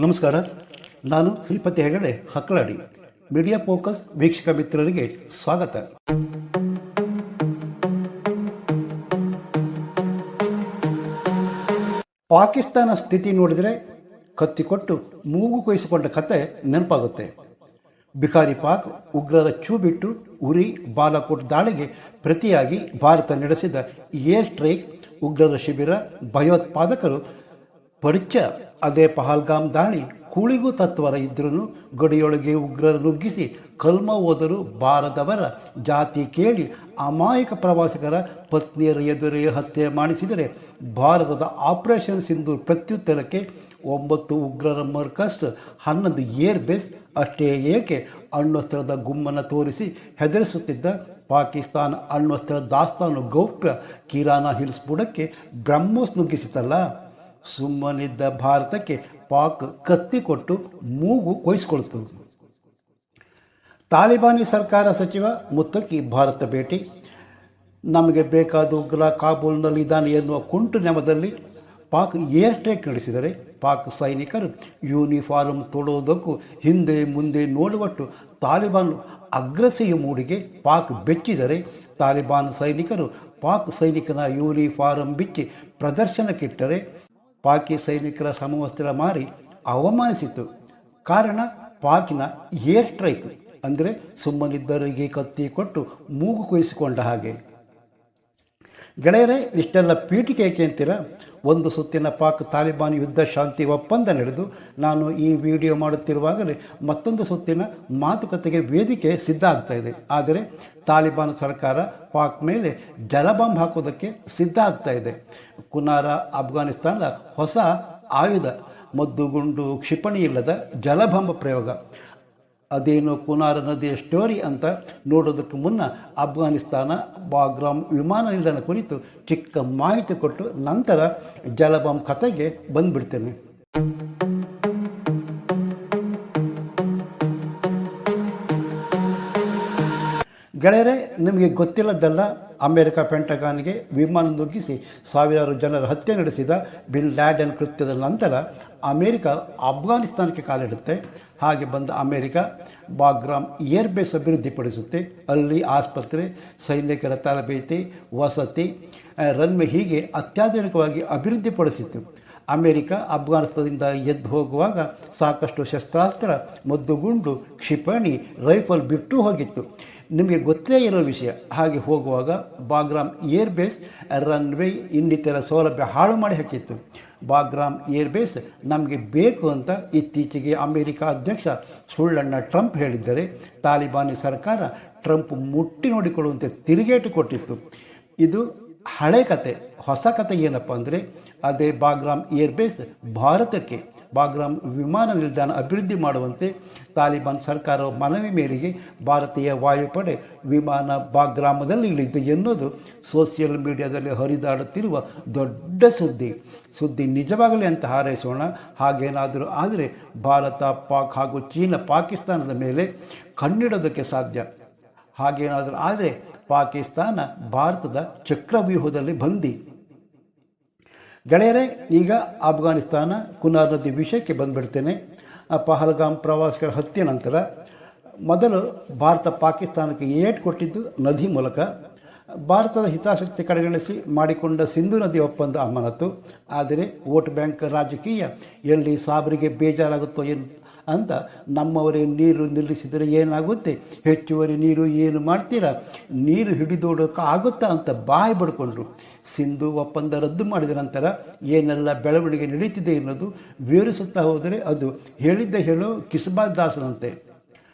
ನಮಸ್ಕಾರ. ನಾನು Shripati Hegde ಹಕ್ಕಳಡಿ. Media focus ವೀಕ್ಷಕ ಮಿತ್ರರಿಗೆ ಸ್ವಾಗತ. ಪಾಕಿಸ್ತಾನ ಸ್ಥಿತಿ ನೋಡಿದರೆ ಕತ್ತಿಕೊಟ್ಟು ಮೂಗು ಕೊಯ್ಸಿಕೊಂಡ ಕತೆ ನೆನಪಾಗುತ್ತೆ. ಬಿಹಾರಿ ಪಾಕ್ ಉಗ್ರರ ಚೂ ಬಿಟ್ಟು ಉರಿ ಬಾಲಾಕೋಟ್ ದಾಳಿಗೆ ಪ್ರತಿಯಾಗಿ ಭಾರತ ನಡೆಸಿದ ಏರ್ ಸ್ಟ್ರೈಕ್, ಉಗ್ರರ ಶಿಬಿರ, ಭಯೋತ್ಪಾದಕರು ಪರಿಚಯ. ಅದೇ ಪಹಲ್ಗಾಮ್ ದಾಳಿ ಕೂಳಿಗೂ ತತ್ವರ ಇದ್ರೂ ಗಡಿಯೊಳಗೆ ಉಗ್ರರ ನುಗ್ಗಿಸಿ ಕಲ್ಮ ಓದರು ಬಾರದವರ ಜಾತಿ ಕೇಳಿ ಅಮಾಯಕ ಪ್ರವಾಸಿಗರ ಪತ್ನಿಯರ ಎದುರೇ ಹತ್ಯೆ ಮಾಡಿಸಿದರೆ ಭಾರತದ ಆಪರೇಷನ್ ಸಿಂಧೂರ್ ಪ್ರತ್ಯುತ್ತರಕ್ಕೆ 9 ಉಗ್ರರ ಮರ್ಕಸ್, 11 ಏರ್ ಬೇಸ್. ಅಷ್ಟೇ ಏಕೆ, ಅಣ್ವಸ್ತ್ರದ ಗುಮ್ಮನ ತೋರಿಸಿ ಹೆದರಿಸುತ್ತಿದ್ದ ಪಾಕಿಸ್ತಾನ ಅಣ್ವಸ್ತ್ರ ದಾಸ್ತಾನು ಗೌಪ್ಯ ಕಿರಾನಾ ಹಿಲ್ಸ್ ಬುಡಕ್ಕೆ ಬ್ರಹ್ಮೋಸ್ ನುಗ್ಗಿಸಿತಲ್ಲ. ಸುಮ್ಮನಿದ್ದ ಭಾರತಕ್ಕೆ ಪಾಕ್ ಕತ್ತಿ ಕೊಟ್ಟು ಮೂಗು ಕೊಯ್ಸಿಕೊಳ್ತು. ತಾಲಿಬಾನಿ ಸರ್ಕಾರ ಸಚಿವ ಮುತ್ತಕಿ ಭಾರತ ಭೇಟಿ. ನಮಗೆ ಬೇಕಾದ ಉಗ್ರ ಕಾಬೂಲ್ನಲ್ಲಿ ಇದ್ದಾನೆ ಎನ್ನುವ ಕುಂಟು ನೆಪದಲ್ಲಿ ಪಾಕ್ ಏರ್ ಸ್ಟ್ರೈಕ್ ನಡೆಸಿದರೆ ಪಾಕ್ ಸೈನಿಕರು ಯೂನಿಫಾರ್ಮ್ ತೊಡುವುದಕ್ಕೂ ಹಿಂದೆ ಮುಂದೆ ನೋಡುವಟ್ಟು ತಾಲಿಬಾನ್ ಅಗ್ರೆಸಿವ್ ಮೂಡಿಗೆ ಪಾಕ್ ಬೆಚ್ಚಿದರೆ ತಾಲಿಬಾನ್ ಸೈನಿಕರು ಪಾಕ್ ಸೈನಿಕನ ಯೂನಿಫಾರ್ಮ್ ಬಿಚ್ಚಿ ಪ್ರದರ್ಶನಕ್ಕಿಟ್ಟರೆ ಪಾಕಿ ಸೈನಿಕರ ಸಮವಸ್ತ್ರ ಮಾರಿ ಅವಮಾನಿಸಿತು. ಕಾರಣ ಪಾಕಿನ ಏರ್ ಸ್ಟ್ರೈಕ್ ಅಂದರೆ ಸುಮ್ಮನಿದ್ದವರಿಗೆ ಕತ್ತಿ ಕೊಟ್ಟು ಮೂಗು ಕೊಯ್ಸಿಕೊಂಡ ಹಾಗೆ. ಗೆಳೆಯರೇ, ಇಷ್ಟೆಲ್ಲ ಪೀಠಿಕೆ ಏಕೆ ಅಂತೀರ? ಒಂದು ಸುತ್ತಿನ ಪಾಕ್ ತಾಲಿಬಾನ್ ಯುದ್ಧ ಶಾಂತಿ ಒಪ್ಪಂದ ನಡೆದು ನಾನು ಈ ವಿಡಿಯೋ ಮಾಡುತ್ತಿರುವಾಗಲೇ ಮತ್ತೊಂದು ಸುತ್ತಿನ ಮಾತುಕತೆಗೆ ವೇದಿಕೆ ಸಿದ್ಧ ಆಗ್ತಾ ಇದೆ. ಆದರೆ ತಾಲಿಬಾನ್ ಸರ್ಕಾರ ಪಾಕ್ ಮೇಲೆ ಜಲಬಾಂಬ್ ಹಾಕೋದಕ್ಕೆ ಸಿದ್ಧ ಆಗ್ತಾ ಇದೆ. ಕುನಾರ ಅಫ್ಘಾನಿಸ್ತಾನದ ಹೊಸ ಆಯುಧ, ಮದ್ದುಗುಂಡು ಕ್ಷಿಪಣಿ ಇಲ್ಲದ ಜಲಬಾಂಬ್ ಪ್ರಯೋಗ. ಅದೇನು ಕುನಾರ ನದಿಯ ಸ್ಟೋರಿ ಅಂತ ನೋಡೋದಕ್ಕೆ ಮುನ್ನ ಅಫ್ಘಾನಿಸ್ತಾನ ಬಾಗ್ರಾಮ್ ವಿಮಾನ ನಿಲ್ದಾಣ ಕುರಿತು ಚಿಕ್ಕ ಮಾಹಿತಿ ಕೊಟ್ಟು ನಂತರ ಜಲಬಾಂಬ್ ಕತೆಗೆ ಬಂದುಬಿಡ್ತೇನೆ. ಗೆಳೆಯರೇ, ನಿಮಗೆ ಗೊತ್ತಿಲ್ಲದ್ದಲ್ಲ, ಅಮೆರಿಕ ಪೆಂಟಗಾನ್ಗೆ ವಿಮಾನ ನುಗ್ಗಿಸಿ ಸಾವಿರಾರು ಜನರ ಹತ್ಯೆ ನಡೆಸಿದ ಬಿನ್ ಲ್ಯಾಡೆನ್ ಕೃತ್ಯದ ನಂತರ ಅಮೆರಿಕ ಅಫ್ಘಾನಿಸ್ತಾನಕ್ಕೆ ಕಾಲಿಡುತ್ತೆ. ಹಾಗೆ ಬಂದ ಅಮೆರಿಕ ಬಾಗ್ರಾಮ್ ಏರ್ ಬೇಸ್ ಅಭಿವೃದ್ಧಿಪಡಿಸುತ್ತೆ. ಅಲ್ಲಿ ಆಸ್ಪತ್ರೆ, ಸೈನಿಕರ ತರಬೇತಿ, ವಸತಿ, ರನ್ವೇ ಹೀಗೆ ಅತ್ಯಾಧುನಿಕವಾಗಿ ಅಭಿವೃದ್ಧಿಪಡಿಸಿತ್ತು. ಅಮೆರಿಕ ಅಫ್ಘಾನಿಸ್ತಾನದಿಂದ ಎದ್ದು ಹೋಗುವಾಗ ಸಾಕಷ್ಟು ಶಸ್ತ್ರಾಸ್ತ್ರ, ಮದ್ದುಗುಂಡು, ಕ್ಷಿಪಣಿ, ರೈಫಲ್ ಬಿಟ್ಟು ಹೋಗಿತ್ತು. ನಿಮಗೆ ಗೊತ್ತೇ ಇರೋ ವಿಷಯ. ಹಾಗೆ ಹೋಗುವಾಗ ಬಾಗ್ರಾಮ್ ಏರ್ ಬೇಸ್ ರನ್ವೇ ಇನ್ನಿತರ ಸೌಲಭ್ಯ ಹಾಳು ಮಾಡಿ ಹಾಕಿತ್ತು. ಬಾಗ್ರಾಮ್ ಏರ್ ಬೇಸ್ ನಮಗೆ ಬೇಕು ಅಂತ ಇತ್ತೀಚೆಗೆ ಅಮೆರಿಕ ಅಧ್ಯಕ್ಷ ಸುಳ್ಳಣ್ಣ ಟ್ರಂಪ್ ಹೇಳಿದ್ದರೆ ತಾಲಿಬಾನಿ ಸರ್ಕಾರ ಟ್ರಂಪ್ ಮುಟ್ಟಿ ನೋಡಿಕೊಳ್ಳುವಂತೆ ತಿರುಗೇಟು ಕೊಟ್ಟಿತ್ತು. ಇದು ಹಳೆ ಕತೆ. ಹೊಸ ಕತೆ ಏನಪ್ಪ ಅಂದರೆ ಅದೇ ಬಾಗ್ರಾಮ್ ಏರ್ ಬೇಸ್ ಭಾರತಕ್ಕೆ ಬಾಗ್ರಾಮ್ ವಿಮಾನ ನಿಲ್ದಾಣ ಅಭಿವೃದ್ಧಿ ಮಾಡುವಂತೆ ತಾಲಿಬಾನ್ ಸರ್ಕಾರದ ಮನವಿ ಮೇರೆಗೆ ಭಾರತೀಯ ವಾಯುಪಡೆ ವಿಮಾನ ಬಾಗ್ರಾಮದಲ್ಲಿ ಇಳಿದಿದೆ ಎನ್ನುವುದು ಸೋಷಿಯಲ್ ಮೀಡಿಯಾದಲ್ಲಿ ಹರಿದಾಡುತ್ತಿರುವ ದೊಡ್ಡ ಸುದ್ದಿ ನಿಜವಾಗಲೇ ಅಂತ ಹಾರೈಸೋಣ. ಹಾಗೇನಾದರೂ ಆದರೆ ಭಾರತ, ಪಾಕ್ ಹಾಗೂ ಚೀನಾ ಪಾಕಿಸ್ತಾನದ ಮೇಲೆ ಕಣ್ಣಿಡೋದಕ್ಕೆ ಸಾಧ್ಯ. ಹಾಗೇನಾದರೂ ಆದರೆ ಪಾಕಿಸ್ತಾನ ಭಾರತದ ಚಕ್ರವ್ಯೂಹದಲ್ಲಿ ಬಂದಿ. ಗೆಳೆಯರೇ, ಈಗ ಅಫ್ಘಾನಿಸ್ತಾನ ಕುನಾರ್ ನದಿ ವಿಷಯಕ್ಕೆ ಬಂದುಬಿಡ್ತೇನೆ. ಪಹಲ್ಗಾಮ್ ಪ್ರವಾಸಿಗರ ಹತ್ಯೆ ನಂತರ ಮೊದಲು ಭಾರತ ಪಾಕಿಸ್ತಾನಕ್ಕೆ ಏಟು ಕೊಟ್ಟಿದ್ದು ನದಿ ಮೂಲಕ. ಭಾರತದ ಹಿತಾಸಕ್ತಿ ಕಡೆಗಣಿಸಿ ಮಾಡಿಕೊಂಡ ಸಿಂಧು ನದಿ ಒಪ್ಪಂದ ಅಮಾನತು. ಆದರೆ ವೋಟ್ ಬ್ಯಾಂಕ್ ರಾಜಕೀಯ ಎಲ್ಲಿ ಸಾಬರಿಗೆ ಬೇಜಾರಾಗುತ್ತೋ ಅಂತ ನಮ್ಮವರೇ ನೀರು ನಿಲ್ಲಿಸಿದರೆ ಏನಾಗುತ್ತೆ, ಹೆಚ್ಚುವರಿ ನೀರು ಏನು ಮಾಡ್ತೀರಾ, ನೀರು ಹಿಡಿದೋಡೋಕೆ ಆಗುತ್ತಾ ಅಂತ ಬಾಯಿ ಬಡ್ಕೊಂಡ್ರು. ಸಿಂಧು ಒಪ್ಪಂದ ರದ್ದು ಮಾಡಿದ ನಂತರ ಏನೆಲ್ಲ ಬೆಳವಣಿಗೆ ನಡೀತಿದೆ ಅನ್ನೋದು ವಿವರಿಸುತ್ತಾ ಹೋದರೆ ಅದು ಹೇಳಿದ್ದ ಹೇಳೋ ಕಿಸ್ಬಾದ್ ದಾಸನಂತೆ.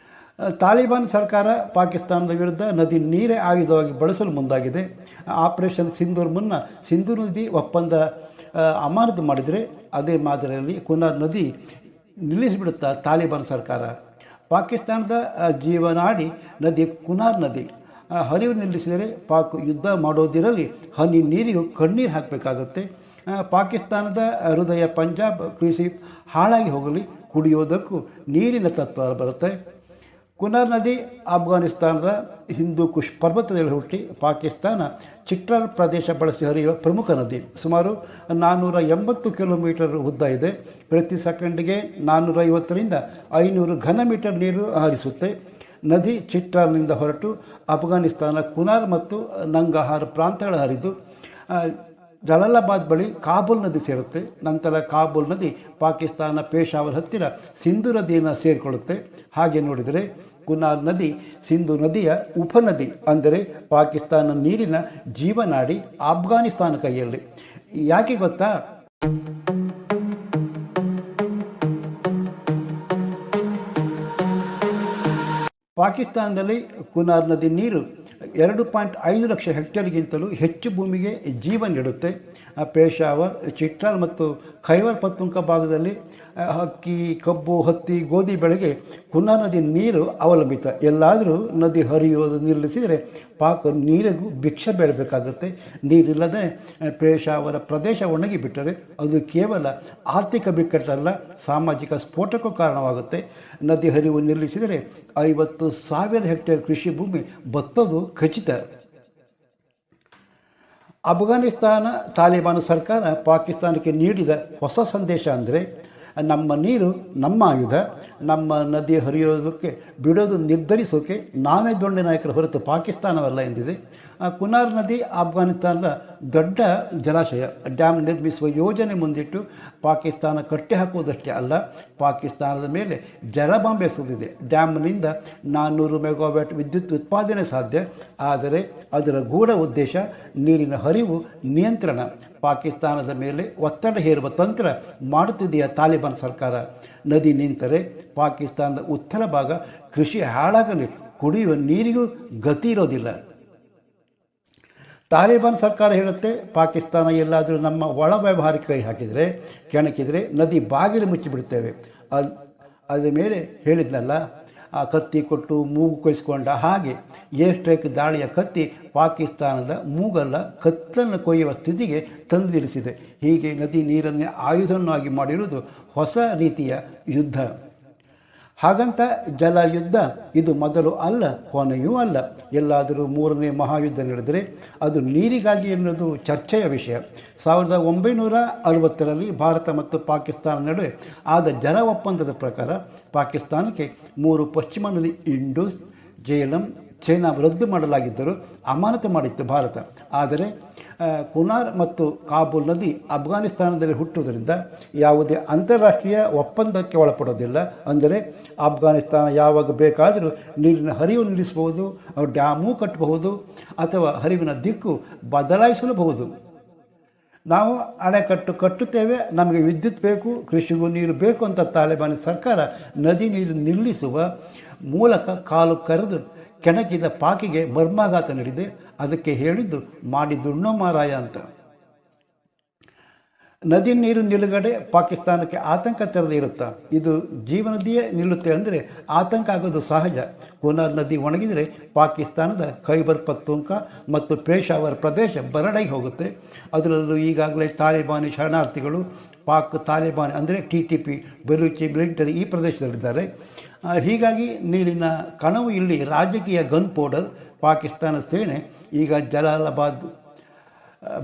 ತಾಲಿಬಾನ್ ಸರ್ಕಾರ ಪಾಕಿಸ್ತಾನದ ವಿರುದ್ಧ ನದಿ ನೀರೇ ಆಯುಧವಾಗಿ ಬಳಸಲು ಮುಂದಾಗಿದೆ. ಆಪರೇಷನ್ ಸಿಂಧೂರ್ ಮುನ್ನ ಸಿಂಧು ನದಿ ಒಪ್ಪಂದ ಅಮಾನತು ಮಾಡಿದರೆ ಅದೇ ಮಾದರಿಯಲ್ಲಿ ಕುನಾರ್ ನದಿ ನಿಲ್ಲಿಸಿಬಿಡುತ್ತಾ ತಾಲಿಬಾನ್ ಸರ್ಕಾರ. ಪಾಕಿಸ್ತಾನದ ಜೀವನಾಡಿ ನದಿ ಕುನಾರ್ ನದಿ ಹರಿವು ನಿಲ್ಲಿಸಿದರೆ ಪಾಕ್ ಯುದ್ಧ ಮಾಡೋದಿರಲಿ, ಹನಿ ನೀರಿಗೂ ಕಣ್ಣೀರು ಹಾಕಬೇಕಾಗುತ್ತೆ. ಪಾಕಿಸ್ತಾನದ ಹೃದಯ ಪಂಜಾಬ್ ಕೃಷಿ ಹಾಳಾಗಿ ಹೋಗಲಿ, ಕುಡಿಯೋದಕ್ಕೂ ನೀರಿನ ತತ್ವ ಬರುತ್ತೆ. ಕುನಾರ್ ನದಿ ಆಫ್ಘಾನಿಸ್ತಾನದ ಹಿಂದೂ ಕುಶ್ ಪರ್ವತದಲ್ಲಿ ಹುಟ್ಟಿ ಪಾಕಿಸ್ತಾನ ಚಿಟ್ರಾಲ್ ಪ್ರದೇಶ ಬಳಸಿ ಹರಿಯುವ ಪ್ರಮುಖ ನದಿ. ಸುಮಾರು 480 ಕಿಲೋಮೀಟರ್ ಉದ್ದ ಇದೆ. ಪ್ರತಿ ಸೆಕೆಂಡ್ಗೆ 450ರಿಂದ 500 ಘನ ಮೀಟರ್ ನೀರು ಹರಿಸುತ್ತೆ. ನದಿ ಚಿಟ್ರಾಲ್ನಿಂದ ಹೊರಟು ಅಫ್ಘಾನಿಸ್ತಾನ ಕುನಾರ್ ಮತ್ತು ನಂಗಹಾರ್ ಪ್ರಾಂತ್ಯಗಳ ಹರಿದು ಜಲಾಲಾಬಾದ್ ಬಳಿ ಕಾಬೂಲ್ ನದಿ ಸೇರುತ್ತೆ. ನಂತರ ಕಾಬೂಲ್ ನದಿ ಪಾಕಿಸ್ತಾನ ಪೇಶಾವರ್ ಹತ್ತಿರ ಸಿಂಧು ನದಿಯನ್ನು ಸೇರಿಕೊಳ್ಳುತ್ತೆ. ಹಾಗೆ ನೋಡಿದರೆ ಕುನಾರ್ ನದಿ ಸಿಂಧು ನದಿಯ ಉಪನದಿ, ಅಂದರೆ ಪಾಕಿಸ್ತಾನ ನೀರಿನ ಜೀವನಾಡಿ ಅಫ್ಘಾನಿಸ್ತಾನ ಕೈಯಲ್ಲಿ. ಯಾಕೆ ಗೊತ್ತಾ? ಪಾಕಿಸ್ತಾನದಲ್ಲಿ ಕುನಾರ್ ನದಿ ನೀರು 2.5 ಲಕ್ಷ ಹೆಕ್ಟೇರ್ಗಿಂತಲೂ ಹೆಚ್ಚು ಭೂಮಿಗೆ ಜೀವ ನೀಡುತ್ತೆ. ಪೇಶಾವರ್, ಚಿಟ್ರಾಲ್ ಮತ್ತು ಖೈಬರ್ ಪಖ್ತೂನ್ಖಾ ಭಾಗದಲ್ಲಿ ಅಕ್ಕಿ, ಕಬ್ಬು, ಹತ್ತಿ, ಗೋಧಿ ಬೆಳೆಗೆ ಕುನಾರ್ ನದಿ ನೀರು ಅವಲಂಬಿತ. ಎಲ್ಲಾದರೂ ನದಿ ಹರಿಯೋದು ನಿಲ್ಲಿಸಿದರೆ ಪಾಕ್ ನೀರಿಗೂ ಭಿಕ್ಷೆ ಬೇಡಬೇಕಾಗುತ್ತೆ. ನೀರಿಲ್ಲದೆ ಪೇಶಾವರ ಪ್ರದೇಶ ಒಣಗಿ ಬಿಟ್ಟರೆ ಅದು ಕೇವಲ ಆರ್ಥಿಕ ಬಿಕ್ಕಟ್ಟಲ್ಲ, ಸಾಮಾಜಿಕ ಸ್ಫೋಟಕ್ಕೂ ಕಾರಣವಾಗುತ್ತೆ. ನದಿ ಹರಿವು ನಿಲ್ಲಿಸಿದರೆ 50,000 ಹೆಕ್ಟೇರ್ ಕೃಷಿ ಭೂಮಿ ಬತ್ತೋದು ಖಚಿತ. ಅಫ್ಘಾನಿಸ್ತಾನ ತಾಲಿಬಾನ್ ಸರ್ಕಾರ ಪಾಕಿಸ್ತಾನಕ್ಕೆ ನೀಡಿದ ಹೊಸ ಸಂದೇಶ ಅಂದರೆ, ನಮ್ಮ ನೀರು ನಮ್ಮ ಆಯುಧ, ನಮ್ಮ ನದಿ ಹರಿಯೋದಕ್ಕೆ ಬಿಡೋದು ನಿರ್ಧರಿಸೋಕೆ ನಾವೇ ದೊಡ್ಡ ನಾಯಕರ ಹೊರತು ಪಾಕಿಸ್ತಾನವಲ್ಲ ಎಂದಿದೆ. ಕುನಾರ್ ನದಿ ಅಫ್ಘಾನಿಸ್ತಾನದ ದೊಡ್ಡ ಜಲಾಶಯ. ಡ್ಯಾಮ್ ನಿರ್ಮಿಸುವ ಯೋಜನೆ ಮುಂದಿಟ್ಟು ಪಾಕಿಸ್ತಾನ ಕಟ್ಟಿ ಹಾಕುವುದಷ್ಟೇ ಅಲ್ಲ, ಪಾಕಿಸ್ತಾನದ ಮೇಲೆ ಜಲಬಾಂಬ್ ಎಸೆದಿದೆ. ಡ್ಯಾಮ್ನಿಂದ 400 ಮೆಗಾವ್ಯಾಟ್ ವಿದ್ಯುತ್ ಉತ್ಪಾದನೆ ಸಾಧ್ಯ. ಆದರೆ ಅದರ ಗೂಢ ಉದ್ದೇಶ ನೀರಿನ ಹರಿವು ನಿಯಂತ್ರಣ. ಪಾಕಿಸ್ತಾನದ ಮೇಲೆ ಒತ್ತಡ ಹೇರುವ ತಂತ್ರ ಮಾಡುತ್ತಿದೆಯ ತಾಲಿಬಾನ್ ಸರ್ಕಾರ. ನದಿ ನಿಂತರೆ ಪಾಕಿಸ್ತಾನದ ಉತ್ತರ ಭಾಗ ಕೃಷಿ ಹಾಳಾಗಲಿ, ಕುಡಿಯುವ ನೀರಿಗೂ ಗತಿ ಇರೋದಿಲ್ಲ. ತಾಲಿಬಾನ್ ಸರ್ಕಾರ ಹೇಳುತ್ತೆ, ಪಾಕಿಸ್ತಾನ ಎಲ್ಲಾದರೂ ನಮ್ಮ ಒಳ ವ್ಯವಹಾರಕ್ಕೆ ಕೈ ಹಾಕಿದರೆ, ಕೆಣಕಿದರೆ ನದಿ ಬಾಗಿಲು ಮುಚ್ಚಿಬಿಡ್ತೇವೆ. ಅದ್ರ ಮೇಲೆ ಹೇಳಿದ್ನಲ್ಲ, ಆ ಕತ್ತಿ ಕೊಟ್ಟು ಮೂಗು ಕೊಯ್ಸ್ಕೊಂಡ ಹಾಗೆ ಏರ್ ಸ್ಟ್ರೈಕ್ ದಾಳಿಯ ಕತ್ತಿ ಪಾಕಿಸ್ತಾನದ ಮೂಗಲ್ಲ, ಕತ್ತಲನ್ನು ಕೊಯ್ಯುವ ಸ್ಥಿತಿಗೆ ತಂದಿರಿಸಿದೆ. ಹೀಗೆ ನದಿ ನೀರನ್ನೇ ಆಯುಧವನ್ನಾಗಿ ಮಾಡಿರುವುದು ಹೊಸ ರೀತಿಯ ಯುದ್ಧ. ಹಾಗಂತ ಜಲ ಯುದ್ಧ ಇದು ಮೊದಲು ಅಲ್ಲ, ಕೊನೆಯೂ ಅಲ್ಲ. ಎಲ್ಲಾದರೂ 3ನೇ ಮಹಾಯುದ್ಧ ನಡೆದರೆ ಅದು ನೀರಿಗಾಗಿ ಎನ್ನುವುದು ಚರ್ಚೆಯ ವಿಷಯ. 1960ರಲ್ಲಿ ಭಾರತ ಮತ್ತು ಪಾಕಿಸ್ತಾನ ನಡುವೆ ಆದ ಜಲ ಒಪ್ಪಂದದ ಪ್ರಕಾರ ಪಾಕಿಸ್ತಾನಕ್ಕೆ 3 ಪಶ್ಚಿಮ ನದಿ ಇಂಡೂಸ್, ಜೇಲಂ, ಚೈನಾ ರದ್ದು ಮಾಡಲಾಗಿದ್ದರೂ ಅಮಾನತು ಮಾಡಿತ್ತು ಭಾರತ. ಆದರೆ ಕುನಾರ್ ಮತ್ತು ಕಾಬೂಲ್ ನದಿ ಅಫ್ಘಾನಿಸ್ತಾನದಲ್ಲಿ ಹುಟ್ಟುವುದರಿಂದ ಯಾವುದೇ ಅಂತಾರಾಷ್ಟ್ರೀಯ ಒಪ್ಪಂದಕ್ಕೆ ಒಳಪಡೋದಿಲ್ಲ. ಅಂದರೆ ಅಫ್ಘಾನಿಸ್ತಾನ ಯಾವಾಗ ಬೇಕಾದರೂ ನೀರಿನ ಹರಿವು ನಿಲ್ಲಿಸಬಹುದು, ಡ್ಯಾಮೂ ಕಟ್ಟಬಹುದು, ಅಥವಾ ಹರಿವಿನ ದಿಕ್ಕು ಬದಲಾಯಿಸಲಬಹುದು. ನಾವು ಅಣೆಕಟ್ಟು ಕಟ್ಟುತ್ತೇವೆ, ನಮಗೆ ವಿದ್ಯುತ್ ಬೇಕು, ಕೃಷಿಗೂ ನೀರು ಬೇಕು ಅಂತ ತಾಲಿಬಾನ್ ಸರ್ಕಾರ ನದಿ ನೀರು ನಿಲ್ಲಿಸುವ ಮೂಲಕ ಕಾಲು ಕರೆದು ಕೆಣಕಿದ ಪಾಕಿಗೆ ಮರ್ಮಾಘಾತ ನೀಡಿದೆ. ಅದಕ್ಕೆ ಹೇಳಿದ್ದು ಮಾಡಿದುಣ್ಣೋ ಮಾರಾಯ ಅಂತ. ನದಿ ನೀರು ನಿಲುಗಡೆ ಪಾಕಿಸ್ತಾನಕ್ಕೆ ಆತಂಕ ತೆರೆದೇ ಇರುತ್ತಾ? ಇದು ಜೀವನದಿಯೇ ನಿಲ್ಲುತ್ತೆ ಅಂದರೆ ಆತಂಕ ಆಗೋದು ಸಹಜ. ಕುನಾರ್ ನದಿ ಒಣಗಿದರೆ ಪಾಕಿಸ್ತಾನದ ಖೈಬರ್ ಪಖ್ತೂನ್ಖಾ ಮತ್ತು ಪೇಶಾವರ್ ಪ್ರದೇಶ ಬರಡಾಗಿ ಹೋಗುತ್ತೆ. ಅದರಲ್ಲೂ ಈಗಾಗಲೇ ತಾಲಿಬಾನಿ ಶರಣಾರ್ಥಿಗಳು ಪಾಕ್ ತಾಲಿಬಾನ್ ಅಂದರೆ TTP, ಬಲೂಚಿ ಮಿಲಿಟರಿ ಈ ಪ್ರದೇಶದಲ್ಲಿದ್ದಾರೆ. ಹೀಗಾಗಿ ನೀರಿನ ಕಣವು ಇಲ್ಲಿ ರಾಜಕೀಯ ಗನ್ ಪೌಡರ್. ಪಾಕಿಸ್ತಾನ ಸೇನೆ ಈಗ ಜಲಾಲಾಬಾದ್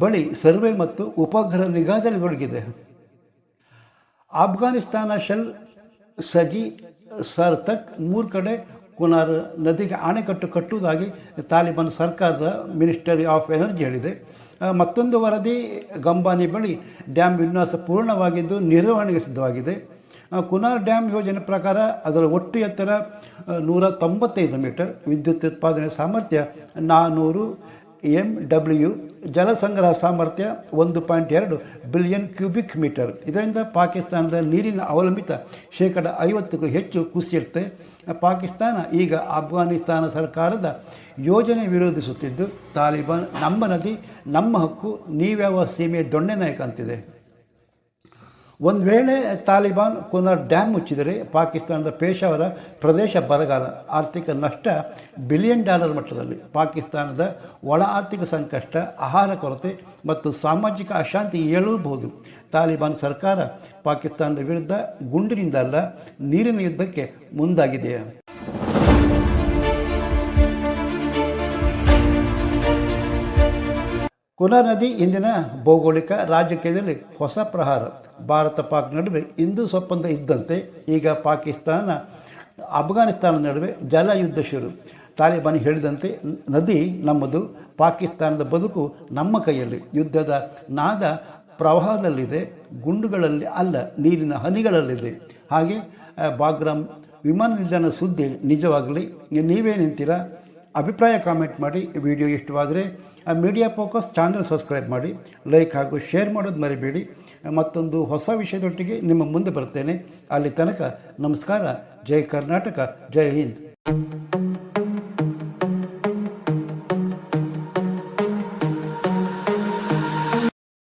ಬಳಿ ಸರ್ವೆ ಮತ್ತು ಉಪಗ್ರಹ ನಿಗಾದಲ್ಲಿ ತೊಡಗಿದೆ. ಅಫ್ಘಾನಿಸ್ತಾನ ಶೆಲ್, ಸಜಿ, ಸರ್ತಕ್ 3 ಕಡೆ ಕುನಾರ್ ನದಿಗೆ ಅಣೆಕಟ್ಟು ಕಟ್ಟುವುದಾಗಿ ತಾಲಿಬಾನ್ ಸರ್ಕಾರದ ಮಿನಿಸ್ಟರಿ ಆಫ್ ಎನರ್ಜಿ ಹೇಳಿದೆ. ಮತ್ತೊಂದು ವರದಿ ಗಂಬಾನಿ ಬಳಿ ಡ್ಯಾಮ್ ವಿನ್ಯಾಸ ಪೂರ್ಣವಾಗಿದ್ದು ನಿರ್ವಹಣೆಗೆ ಸಿದ್ಧವಾಗಿದೆ. ಕುನಾರ್ ಡ್ಯಾಮ್ ಯೋಜನೆ ಪ್ರಕಾರ ಅದರ ಒಟ್ಟು ಎತ್ತರ 195 ಮೀಟರ್, ವಿದ್ಯುತ್ ಉತ್ಪಾದನೆ ಸಾಮರ್ಥ್ಯ 400 MW, ಜಲಸಂಗ್ರಹ ಸಾಮರ್ಥ್ಯ 1.2 ಬಿಲಿಯನ್ ಕ್ಯೂಬಿಕ್ ಮೀಟರ್. ಇದರಿಂದ ಪಾಕಿಸ್ತಾನದ ನೀರಿನ ಅವಲಂಬಿತ 50%ಕ್ಕೂ ಹೆಚ್ಚು ಕುಸಿಯುತ್ತೆ. ಪಾಕಿಸ್ತಾನ ಈಗ ಅಫ್ಘಾನಿಸ್ತಾನ ಸರ್ಕಾರದ ಯೋಜನೆ ವಿರೋಧಿಸುತ್ತಿದ್ದು, ತಾಲಿಬಾನ್ ನಮ್ಮ ನದಿ ನಮ್ಮ ಹಕ್ಕು, ನೀವ್ಯಾವ ಸೀಮೆ ದೊಣ್ಣೆ ನಾಯಕ ಅಂತಿದೆ. ಒಂದು ವೇಳೆ ತಾಲಿಬಾನ್ ಕುನಾರ್ ಡ್ಯಾಮ್ ಮುಚ್ಚಿದರೆ ಪಾಕಿಸ್ತಾನದ ಪೇಶಾವರ ಪ್ರದೇಶ ಬರಗಾಲ, ಆರ್ಥಿಕ ನಷ್ಟ $1 ಬಿಲಿಯನ್ ಮಟ್ಟದಲ್ಲಿ. ಪಾಕಿಸ್ತಾನದ ಒಳ ಆರ್ಥಿಕ ಸಂಕಷ್ಟ, ಆಹಾರ ಕೊರತೆ ಮತ್ತು ಸಾಮಾಜಿಕ ಅಶಾಂತಿ ಏಳಬಹುದು. ತಾಲಿಬಾನ್ ಸರ್ಕಾರ ಪಾಕಿಸ್ತಾನದ ವಿರುದ್ಧ ಗುಂಡಿನಿಂದ ಅಲ್ಲ, ನೀರಿನ ಯುದ್ಧಕ್ಕೆ ಮುಂದಾಗಿದೆ. ಕುನಾ ನದಿ ಇಂದಿನ ಭೌಗೋಳಿಕ ರಾಜಕೀಯದಲ್ಲಿ ಹೊಸ ಪ್ರಹಾರ. ಭಾರತ ಪಾಕ್ ನಡುವೆ ಹಿಂದೂ ಒಪ್ಪಂದ ಇದ್ದಂತೆ ಈಗ ಪಾಕಿಸ್ತಾನ ಅಫ್ಘಾನಿಸ್ತಾನ ನಡುವೆ ಜಲಯುದ್ಧ ಶುರು. ತಾಲಿಬಾನ್ ಹೇಳಿದಂತೆ ನದಿ ನಮ್ಮದು, ಪಾಕಿಸ್ತಾನದ ಬದುಕು ನಮ್ಮ ಕೈಯಲ್ಲಿ. ಯುದ್ಧದ ನಾದ ಪ್ರವಾಹದಲ್ಲಿದೆ, ಗುಂಡುಗಳಲ್ಲಿ ಅಲ್ಲ, ನೀರಿನ ಹನಿಗಳಲ್ಲಿದೆ. ಹಾಗೆ ಬಾಗ್ರಾಮ್ ವಿಮಾನ ನಿಲ್ದಾಣ ಸುದ್ದಿ ನಿಜವಾಗಲಿ, ನೀವೇ ನಿಂತೀರಾ? ಅಭಿಪ್ರಾಯ ಕಾಮೆಂಟ್ ಮಾಡಿ. ವಿಡಿಯೋ ಇಷ್ಟವಾದರೆ ಮೀಡಿಯಾ ಫೋಕಸ್ ಚಾನಲ್ ಸಬ್ಸ್ಕ್ರೈಬ್ ಮಾಡಿ, ಲೈಕ್ ಹಾಗೂ ಶೇರ್ ಮಾಡೋದು ಮರಿಬೇಡಿ. ಮತ್ತೊಂದು ಹೊಸ ವಿಷಯದೊಟ್ಟಿಗೆ ನಿಮ್ಮ ಮುಂದೆ ಬರ್ತೇನೆ. ಅಲ್ಲಿ ತನಕ ನಮಸ್ಕಾರ. ಜೈ ಕರ್ನಾಟಕ, ಜೈ ಹಿಂದ್.